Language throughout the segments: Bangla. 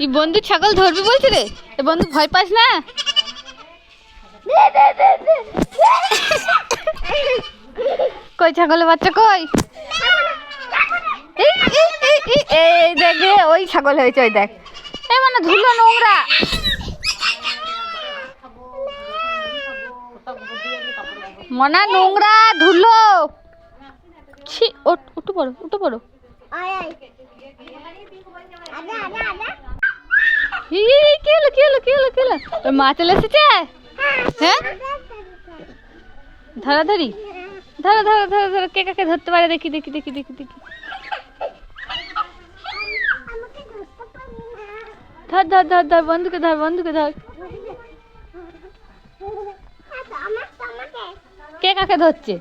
এই বন্ধু ছাগল ধরবি বলছে রে। এ বন্ধু ভয় পাস না? কই ছাগলের বাচ্চা কই? এই দেখ ওই ছাগল হয়েছে, ওই দেখ। এই মানে ধুলো নোংরা। মনা নোংরা ধুলো। ছি, উঠে পড়ো উঠে পড়ো। মা চলে এসেছে। হ্যাঁ ধরাধরি, ধরো ধরো ধরো ধরো। কে কাকে ধরতে পারে দেখি দেখি দেখি দেখি দেখি। ধর ধর ধর ধর, বন্ধুকে ধর, বন্ধুকে ধর। কে কাকে ধরছে?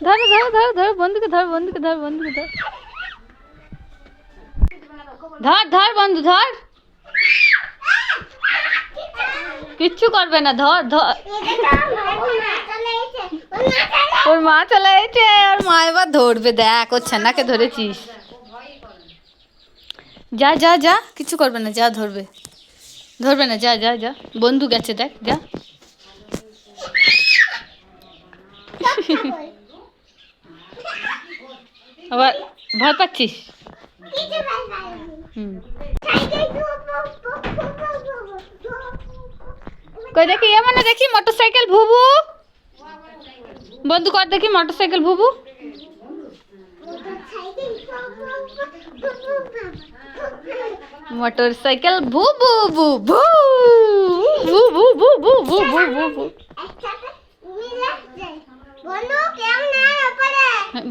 ধরো ধরো ধরো ধরো, বন্ধুকে ধর, বন্ধুকে ধর, বন্ধুকে ধর। ধর ধর বন্ধু ধর, কিচ্ছু করবে না, ধর ধর। ওর মা চলে এসেছে, ওর মা এবার ধরবে। দেখ ওর ছানাকে ধরেছিস। যা যা যা, কিছু করবে না, যা ধরবে, ধরবে না, যা যা যা। বন্ধু গেছে দেখ, যা। আবার ভয় পাচ্ছিস? কই দেখি, এমন দেখি মোটরসাইকেল ভুবু। বন্ধু কর দেখি মোটরসাইকেল ভুবু। মোটরসাইকেল ভুবু বুবু বুবু বুবু বুবু বুবু।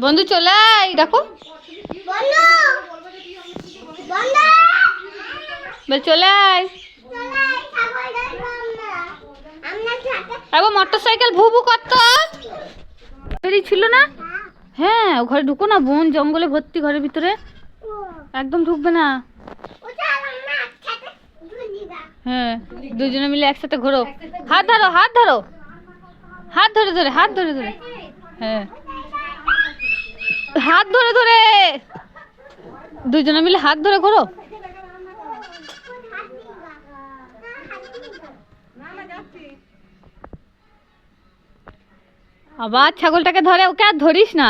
বন্ধু চলে আয়, দেখো চলে আয়। একবার মোটরসাইকেল ভুবু করতো ছিল না? হ্যাঁ ঘরে ঢুকো না, বন জঙ্গলে ভর্তি ঘরের ভিতরে, একদম ঢুকবে না। হ্যাঁ দুজনে মিলে একসাথে ঘোরো। হাত ধরো, হাত ধরো, হাত ধরে ধরে, হাত ধরে ধরে। হ্যাঁ হাত ধরে ধরে, দুজনে মিলে হাত ধরে ঘোরো। আবার ছাগলটাকে ধরে, ওকে আর ধরিস না,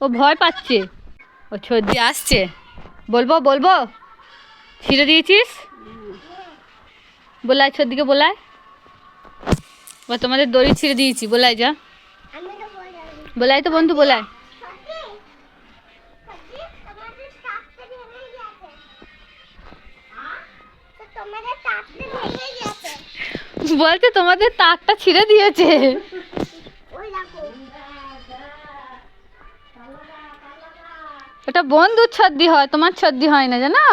ও ভয় পাচ্ছে, ও সর্দি আসছে। বলবো বলবো, ছিঁড়ে দিয়েছিস? বলায় সর্দিকে, বলায় ও তোমাদের দড়ি ছিঁড়ে দিয়েছি, বলায় যা, বলায় তো বন্ধু, বলায়। বলছে তোমাদের তারটা ছিঁড়ে দিয়েছে। ওটা বন্ধুর সর্দি হয়, তোমার সর্দি হয় না জানো।